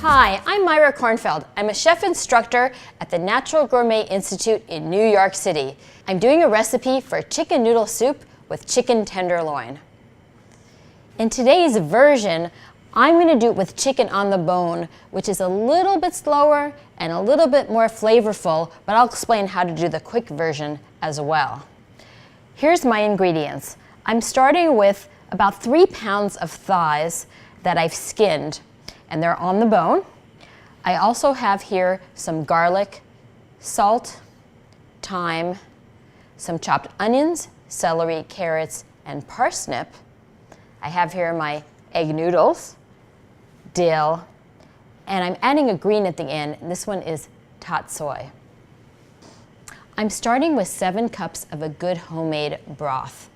Hi, I'm Myra Kornfeld. I'm a chef instructor at the Natural Gourmet Institute in New York City. I'm doing a recipe for chicken noodle soup with chicken tenderloin. In today's version, I'm going to do it with chicken on the bone, which is a little bit slower and a little bit more flavorful, but I'll explain how to do the quick version as well. Here's my ingredients. I'm starting with about 3 pounds of thighs that I've skinned, and they're on the bone. I also have here some garlic, salt, thyme, some chopped onions, celery, carrots, and parsnip. I have here my egg noodles, dill, and I'm adding a green at the end, and this one is tatsoi. I'm starting with 7 cups of a good homemade broth.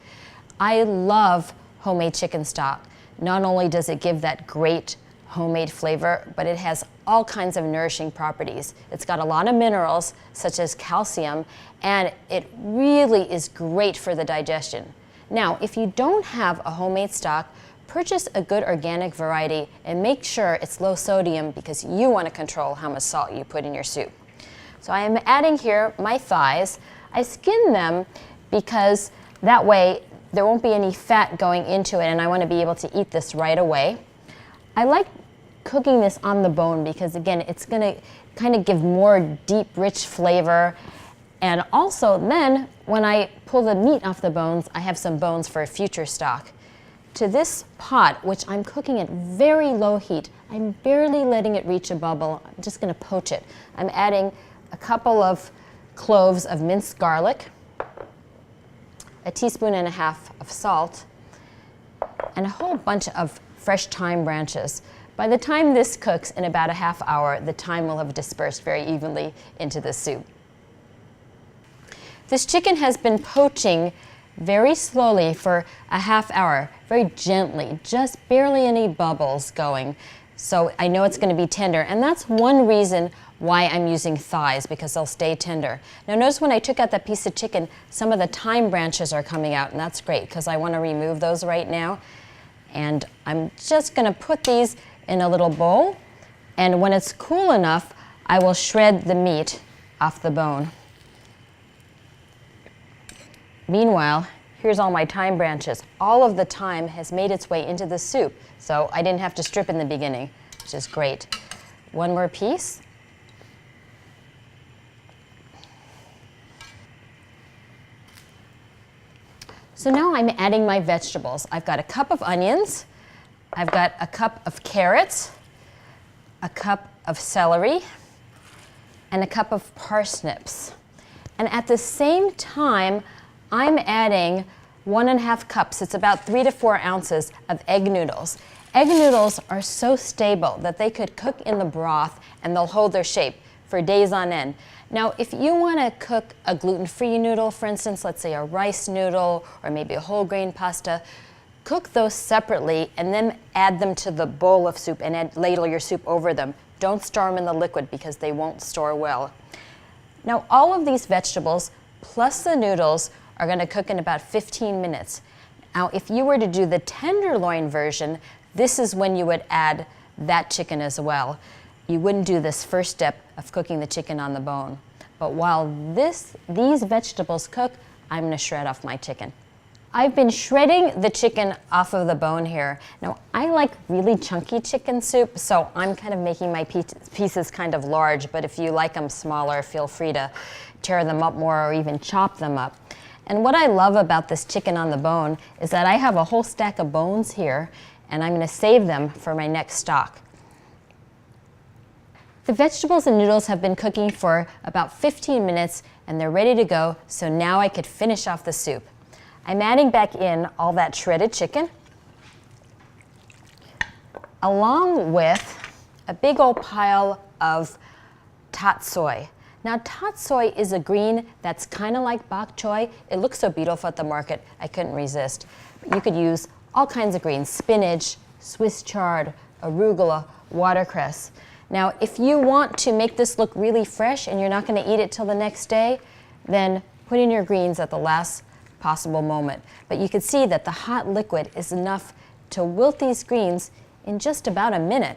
I love homemade chicken stock. Not only does it give that great homemade flavor, but it has all kinds of nourishing properties. It's got a lot of minerals, such as calcium, and it really is great for the digestion. Now, if you don't have a homemade stock, purchase a good organic variety and make sure it's low sodium because you want to control how much salt you put in your soup. So I am adding here my thighs. I skin them because that way there won't be any fat going into it, and I want to be able to eat this right away. I like cooking this on the bone because, again, it's going to kind of give more deep, rich flavor. And also then, when I pull the meat off the bones, I have some bones for a future stock. To this pot, which I'm cooking at very low heat, I'm barely letting it reach a bubble. I'm just going to poach it. I'm adding a couple of cloves of minced garlic, a teaspoon and a half of salt, and a whole bunch of fresh thyme branches. By the time this cooks in about a half hour, the thyme will have dispersed very evenly into the soup. This chicken has been poaching very slowly for a half hour, very gently, just barely any bubbles going. So I know it's going to be tender, and that's one reason why I'm using thighs, because they'll stay tender. Now notice when I took out that piece of chicken, some of the thyme branches are coming out, and that's great because I want to remove those right now. And I'm just going to put these in a little bowl, and when it's cool enough, I will shred the meat off the bone. Meanwhile, here's all my thyme branches. All of the thyme has made its way into the soup, so I didn't have to strip in the beginning, which is great. One more piece. So now I'm adding my vegetables. I've got a cup of onions, I've got a cup of carrots, a cup of celery, and a cup of parsnips. And at the same time, I'm adding 1.5 cups, it's about 3 to 4 ounces of egg noodles. Egg noodles are so stable that they could cook in the broth and they'll hold their shape for days on end. Now, if you want to cook a gluten-free noodle, for instance, let's say a rice noodle or maybe a whole grain pasta, cook those separately and then add them to the bowl of soup and ladle your soup over them. Don't store them in the liquid because they won't store well. Now, all of these vegetables plus the noodles are going to cook in about 15 minutes. Now, if you were to do the tenderloin version, this is when you would add that chicken as well. You wouldn't do this first step of cooking the chicken on the bone. But while these vegetables cook, I'm going to shred off my chicken. I've been shredding the chicken off of the bone here. Now, I like really chunky chicken soup, so I'm kind of making my pieces kind of large, but if you like them smaller, feel free to tear them up more or even chop them up. And what I love about this chicken on the bone is that I have a whole stack of bones here, and I'm going to save them for my next stock. The vegetables and noodles have been cooking for about 15 minutes, and they're ready to go, so now I could finish off the soup. I'm adding back in all that shredded chicken, along with a big old pile of tatsoi. Now, tatsoi is a green that's kind of like bok choy. It looks so beautiful at the market, I couldn't resist. But you could use all kinds of greens, spinach, Swiss chard, arugula, watercress. Now, if you want to make this look really fresh and you're not going to eat it till the next day, then put in your greens at the last possible moment. But you can see that the hot liquid is enough to wilt these greens in just about a minute.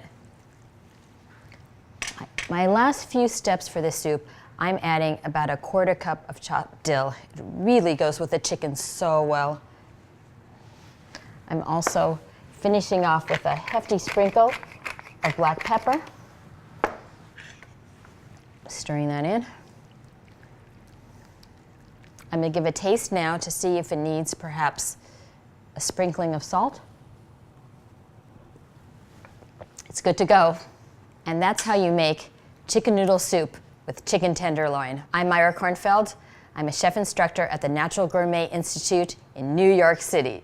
My last few steps for this soup, I'm adding about a 1/4 cup of chopped dill. It really goes with the chicken so well. I'm also finishing off with a hefty sprinkle of black pepper. Stirring that in. I'm going to give a taste now to see if it needs perhaps a sprinkling of salt. It's good to go. And that's how you make chicken noodle soup with chicken tenderloin. I'm Myra Kornfeld. I'm a chef instructor at the Natural Gourmet Institute in New York City.